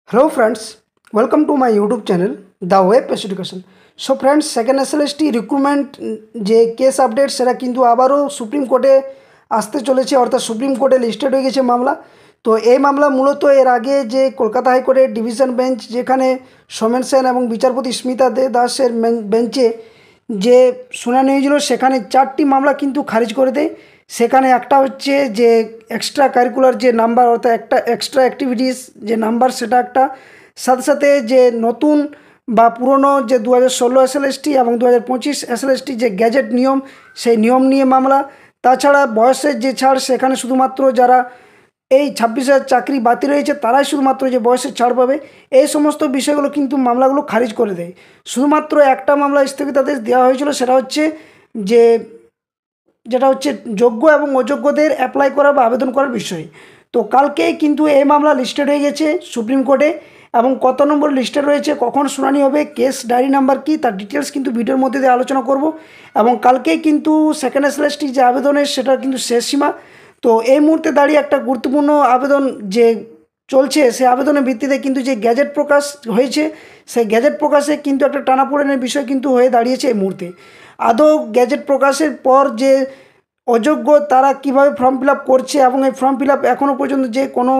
Hello friends, welcome to my YouTube channel The Web Best Education. So friends, second SLST recruitment যে case update সেটা কিন্তু আবারও supreme কোর্টে আসতে চলেছে, অর্থাৎ সুপ্রিম কোর্টে লিস্টেড হয়ে গেছে মামলা। তো এই মামলা মূলত এর আগে যে কলকাতা হাইকোর্টের ডিভিশন বেঞ্চ, যেখানে সোমেন সেন এবং বিচারপতি স্মিতা দে দাসের বেঞ্চে যে শুনানি হয়েছিল, সেখানে 4টি মামলা কিন্তু খারিজ করে দেয়। সেখানে একটা হচ্ছে যে এক্সট্রা কারিকুলার যে নাম্বার, অর্থাৎ একটা এক্সট্রা অ্যাক্টিভিটিস যে নাম্বার, সেটা একটা, সাথে সাথে যে নতুন বা পুরনো যে 2016 এসএলএসটি এবং 2025 এসএলএসটি যে গ্যাজেট নিয়ম, সেই নিয়ম নিয়ে মামলা। তাছাড়া বয়সের যে ছাড়, সেখানে শুধুমাত্র যারা এই 26,000 চাকরি বাতিল রয়েছে তারাই শুধুমাত্র যে বয়সের ছাড় পাবে। এই সমস্ত বিষয়গুলো কিন্তু মামলাগুলো খারিজ করে দেয়। শুধুমাত্র একটা মামলা স্থগিতাদেশ দেওয়া হয়েছিল, সেটা হচ্ছে যেটা হচ্ছে যোগ্য এবং অযোগ্যদের অ্যাপ্লাই করা বা আবেদন করার বিষয়। তো কালকেই কিন্তু এই মামলা লিস্টেড হয়ে গেছে সুপ্রিম কোর্টে, এবং কত নম্বর লিস্টেড রয়েছে, কখন শুনানি হবে, কেস ডায়েরি নাম্বার কী, তার ডিটেলস কিন্তু ভিডিওর মধ্যে দিয়ে আলোচনা করব। এবং কালকেই কিন্তু সেকেন্ড এসএলএসটি যে আবেদনের, সেটা কিন্তু শেষ সীমা। তো এই মুহূর্তে দাঁড়িয়ে একটা গুরুত্বপূর্ণ আবেদন যে চলছে, সেই আবেদনের ভিত্তিতে কিন্তু যে গ্যাজেট প্রকাশ হয়েছে, সেই গ্যাজেট প্রকাশে কিন্তু একটা টানাপোড়েনের বিষয় কিন্তু হয়ে দাঁড়িয়েছে এই মুহূর্তে। আদৌ গ্যাজেট প্রকাশের পর যে অযোগ্য তারা কিভাবে ফর্ম ফিল আপ করছে, এবং এই ফর্ম ফিল আপ এখনও পর্যন্ত যে কোনো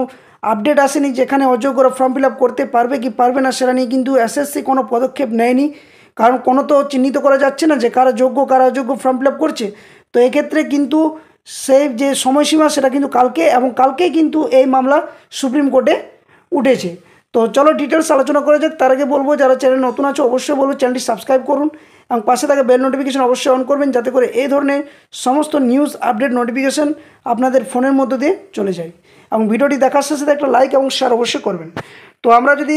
আপডেট আসেনি যেখানে অযোগ্যরা ফর্ম ফিল আপ করতে পারবে কি পারবে না, সেটা নিয়ে কিন্তু এসএসসি কোনো পদক্ষেপ নেয়নি। কারণ কোনো তো চিহ্নিত করা যাচ্ছে না যে কারা যোগ্য কারা অযোগ্য ফর্ম ফিল আপ করছে। তো এক্ষেত্রে কিন্তু সেই যে সময়সীমা, সেটা কিন্তু কালকে, এবং কালকেই কিন্তু এই মামলা সুপ্রিম কোর্টে উঠেছে। তো চলো ডিটেলস আলোচনা করা যাক। তার আগে বলবো, যারা চ্যানেল নতুন আছে অবশ্যই বলবো চ্যানেলটি সাবস্ক্রাইব করুন, এবং পাশে থাকা বেল নোটিফিকেশন অবশ্যই অন করবেন, যাতে করে এই ধরনের সমস্ত নিউজ আপডেট নোটিফিকেশন আপনাদের ফোনের মধ্যে দিয়ে চলে যায়। এবং ভিডিওটি দেখার সাথে সাথে একটা লাইক এবং শেয়ার অবশ্যই করবেন। তো আমরা যদি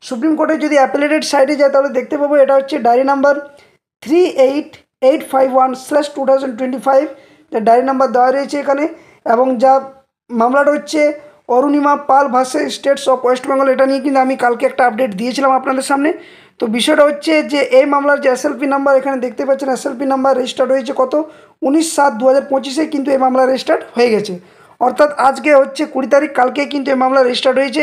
সুপ্রিম কোর্টের যদি অ্যাপিলেটেড সাইটে যাই, তাহলে দেখতে পাবো এটা হচ্ছে ডায়েরি নাম্বার 38851/2025, যা ডায়েরি নাম্বার দেওয়া রয়েছে এখানে। এবং যা মামলাটা হচ্ছে Arunima Pal versus states of West Bengal. এটা নিয়ে কিন্তু আমি কালকে একটা আপডেট দিয়েছিলাম আপনাদের সামনে। তো বিষয়টা হচ্ছে যে এই মামলার যে এসএলপি নাম্বার এখানে দেখতে পাচ্ছেন, এসএলপি নাম্বার রেজিস্টার্ড হয়েছে কত 19/7/2025 কিন্তু এই মামলা রেজিস্টার্ড হয়ে গেছে। অর্থাৎ আজকে হচ্ছে 20 তারিখ, কালকে কিন্তু এই মামলা রেজিস্টার্ড হয়েছে।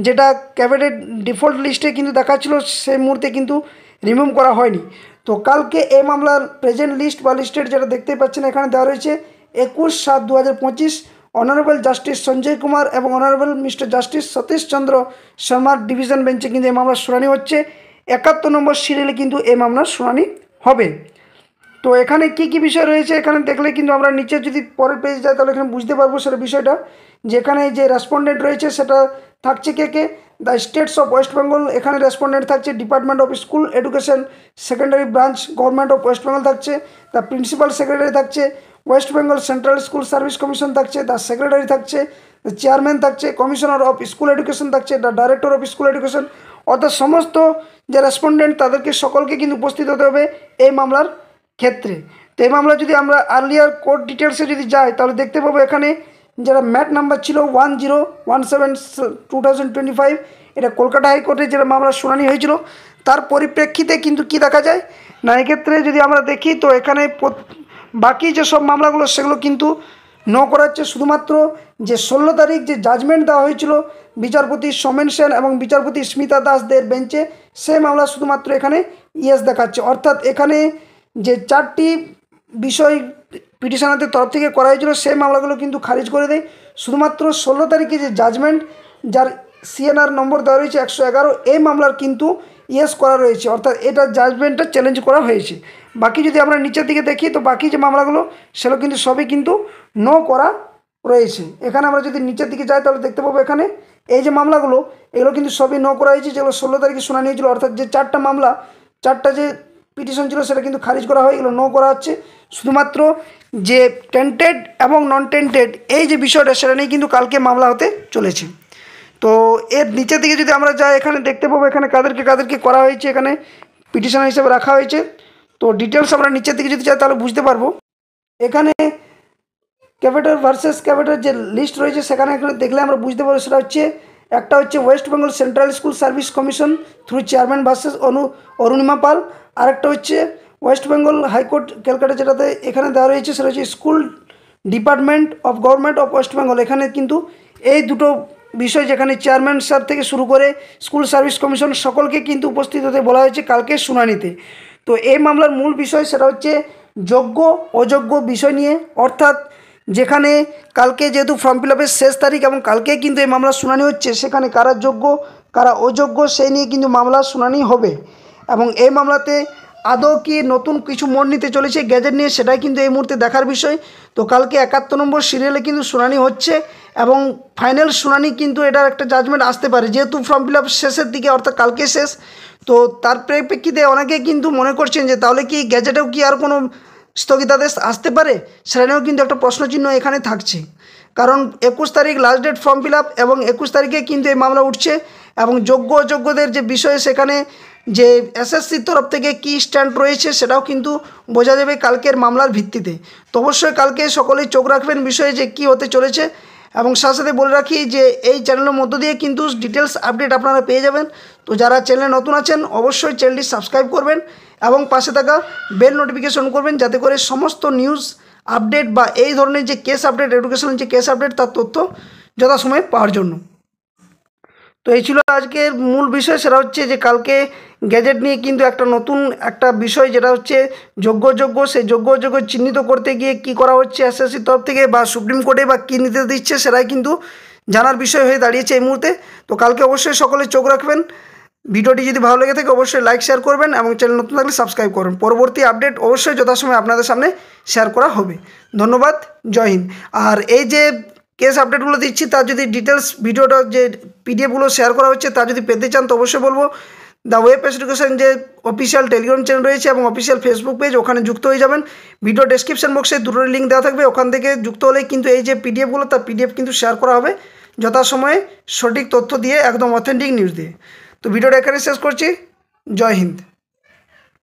যেটা ক্যাবিনেট ডিফল্ট লিস্টে কিন্তু দেখাচ্ছিল, সেই মুহূর্তে কিন্তু রিমুভ করা হয়নি। তো কালকে এই মামলার প্রেজেন্ট লিস্ট বা লিস্টেড যেটা দেখতে পাচ্ছেন এখানে দেওয়া রয়েছে 21/7/2025। অনারেবল জাস্টিস সঞ্জয় কুমার এবং অনারেবল মিস্টার জাস্টিস সতীশ চন্দ্র শর্মার ডিভিশন বেঞ্চে কিন্তু এই মামলার শুনানি হচ্ছে। 71 নম্বর সিরিয়ালে কিন্তু এই মামলার শুনানি হবে। তো এখানে কি কি বিষয় রয়েছে এখানে দেখলে কিন্তু আমরা নিচে যদি পরের পেজ যাই, তাহলে এখানে বুঝতে পারবো সেটা বিষয়টা। যেখানে যে রেসপন্ডেন্ট রয়েছে সেটা থাকছে কে কে, the states of West Bengal. এখানে রেসপন্ডেন্ট থাকছে department of school education secondary branch government of West Bengal থাকছে। দ্য প্রিন্সিপাল সেক্রেটারি থাকছে West Bengal central school service commission থাকছে। দ্য সেক্রেটারি থাকছে, দ্য চেয়ারম্যান থাকছে কমিশনার অফ স্কুল এডুকেশন থাকছে, the director of school education. অর্থাৎ সমস্ত যে রেসপন্ডেন্ট তাদেরকে সকলকে কিন্তু উপস্থিত হতে হবে এই মামলার ক্ষেত্রে। তো এই মামলা যদি আমরা আর্লিয়ার কোর্ট ডিটেলসে যদি যাই, তাহলে দেখতে পাবো এখানে যারা ম্যাট নাম্বার ছিল 1017/2025, এটা কলকাতা হাইকোর্টে যেটা মামলার শুনানি হয়েছিল, তার পরিপ্রেক্ষিতে কিন্তু কি দেখা যায় না, এক্ষেত্রে যদি আমরা দেখি তো এখানে বাকি যেসব মামলাগুলো সেগুলো কিন্তু নো করা হচ্ছে। শুধুমাত্র যে 16 তারিখ যে জাজমেন্ট দেওয়া হয়েছিল বিচারপতি সোমেন সেন এবং বিচারপতি স্মিতা দাসদের বেঞ্চে, সেই মামলা শুধুমাত্র এখানে ইয়েস দেখাচ্ছে। অর্থাৎ এখানে যে 4টি বিষয় পিটিশনারদের তরফ থেকে করা হয়েছিল, সেই মামলাগুলো কিন্তু খারিজ করে দেয়। শুধুমাত্র 16 তারিখে যে জাজমেন্ট, যার সিএনআর নম্বর দেওয়া রয়েছে 111, এই মামলার কিন্তু ইয়েস করা রয়েছে, অর্থাৎ এটা জাজমেন্টটা চ্যালেঞ্জ করা হয়েছে। বাকি যদি আমরা নিচের দিকে দেখি, তো বাকি যে মামলাগুলো সেগুলো কিন্তু সবই কিন্তু নো করা রয়েছে। এখানে আমরা যদি নিচের দিকে যাই, তাহলে দেখতে পাবো এখানে এই যে মামলাগুলো, এগুলো কিন্তু সবই নো করা হয়েছে, যেগুলো 16 তারিখে শুনানি হয়েছিল। অর্থাৎ যে 4টা মামলা, 4টা যে পিটিশন ছিল সেটা কিন্তু খারিজ করা হয়, এগুলো নো করা হচ্ছে। শুধুমাত্র যে টেন্টেড এবং নন টেন্টেড এই যে বিষয়টা, সেটা নিয়ে কিন্তু কালকে মামলা হতে চলেছে। তো এর নিচের দিকে যদি আমরা যাই, এখানে দেখতে পাবো এখানে কাদেরকে করা হয়েছে, এখানে পিটিশনার হিসেবে রাখা হয়েছে। তো ডিটেলস আমরা নিচের দিকে যদি যাই, তাহলে বুঝতে পারবো এখানে ক্যাপিটাল ভার্সেস ক্যাপিটাল যে লিস্ট রয়েছে, সেখানে এখানে দেখলে আমরা বুঝতে পারবো সেটা হচ্ছে একটা হচ্ছে West Bengal central school service commission through chairman versus Arunima Pal. আরেকটা হচ্ছে ওয়েস্ট বেঙ্গল হাইকোর্ট ক্যালকাটা, যেটাতে এখানে দেওয়া রয়েছে সেটা হচ্ছে school department of government of West Bengal. এখানে কিন্তু এই দুটো বিষয়, যেখানে চেয়ারম্যান স্যার থেকে শুরু করে স্কুল সার্ভিস কমিশন সকলকে কিন্তু উপস্থিত হতে বলা হয়েছে কালকের শুনানিতে। তো এই মামলার মূল বিষয় সেটা হচ্ছে যোগ্য অযোগ্য বিষয় নিয়ে, অর্থাৎ যেখানে কালকে যেহেতু ফর্ম ফিল আপের শেষ তারিখ এবং কালকে কিন্তু এই মামলার শুনানি হচ্ছে, সেখানে কারা যোগ্য কারা অযোগ্য সেই নিয়ে কিন্তু মামলার শুনানি হবে। এবং এই মামলাতে আদৌ কি নতুন কিছু মোড় নিতে চলেছে গ্যাজেট নিয়ে, সেটাই কিন্তু এই মুহূর্তে দেখার বিষয়। তো কালকে 71 নম্বর সিরিয়ালে কিন্তু শুনানি হচ্ছে এবং ফাইনাল শুনানি কিন্তু এটার একটা জাজমেন্ট আসতে পারে, যেহেতু ফর্ম ফিল আপ শেষের দিকে, অর্থাৎ কালকে শেষ। তো তার পরিপ্রেক্ষিতে অনেকে কিন্তু মনে করছেন যে তাহলে কি গ্যাজেটেও কি আর কোনো স্থগিতাদেশ আসতে পারে, সেটা নিয়েও কিন্তু একটা প্রশ্নচিহ্ন এখানে থাকছে। কারণ 21 তারিখ last date form fill up এবং 21 তারিখে কিন্তু এই মামলা উঠছে এবং যোগ্য অযোগ্যদের যে বিষয়ে সেখানে যে এসএসসির তরফ থেকে কী স্ট্যান্ড রয়েছে সেটাও কিন্তু বোঝা যাবে কালকের মামলার ভিত্তিতে। তো অবশ্যই কালকে সকলেই চোখ রাখবেন বিষয়ে যে কী হতে চলেছে। এবং সাথে সাথে বলে রাখি যে এই চ্যানেলের মধ্য দিয়ে কিন্তু ডিটেলস আপডেট আপনারা পেয়ে যাবেন। তো যারা চ্যানেলে নতুন আছেন অবশ্যই চ্যানেলটি সাবস্ক্রাইব করবেন এবং পাশে থাকা বেল নোটিফিকেশন করবেন, যাতে করে সমস্ত নিউজ আপডেট বা এই ধরনের যে কেস আপডেট, এডুকেশনাল যে কেস আপডেট তার তথ্য যথাসময়ে পাওয়ার জন্য। তো এই ছিল আজকের মূল বিষয়, সেটা হচ্ছে যে কালকে গ্যাজেট নিয়ে কিন্তু একটা নতুন একটা বিষয়, যেটা হচ্ছে যোগ্য অযোগ্য, সেই যোগ্য অযোগ্য চিহ্নিত করতে গিয়ে কি করা হচ্ছে এসএসসির তরফ থেকে বা সুপ্রিম কোর্টে বা কী নির্দেশ দিচ্ছে, সেটাই কিন্তু জানার বিষয় হয়ে দাঁড়িয়েছে এই মুহূর্তে। তো কালকে অবশ্যই সকলে চোখ রাখবেন। ভিডিওটি যদি ভালো লেগে থাকে অবশ্যই লাইক শেয়ার করবেন এবং চ্যানেল নতুন থাকলে সাবস্ক্রাইব করবেন। পরবর্তী আপডেট অবশ্যই যথাসময়ে আপনাদের সামনে শেয়ার করা হবে। ধন্যবাদ, জয় হিন্দ। আর এই যে কেস আপডেটগুলো দিচ্ছি তার যদি ডিটেলস ভিডিওটা যে পিডিএফগুলো শেয়ার করা হচ্ছে তা যদি পেতে চান তো অবশ্যই বলবো দ্য ওয়েব এডুকেশন যে অফিসিয়াল টেলিগ্রাম চ্যানেল রয়েছে এবং অফিসিয়াল ফেসবুক পেজ, ওখানে যুক্ত হয়ে যাবেন। ভিডিও ডেসক্রিপশন বক্সে দুটোর লিঙ্ক দেওয়া থাকবে, ওখান থেকে যুক্ত হলেই কিন্তু এই যে পিডিএফগুলো তার পিডিএফ কিন্তু শেয়ার করা হবে যথাসময়ে সঠিক তথ্য দিয়ে, একদম অথেন্টিক নিউজ দিয়ে। তো ভিডিওটা এখানে শেষ করছি। জয় হিন্দ।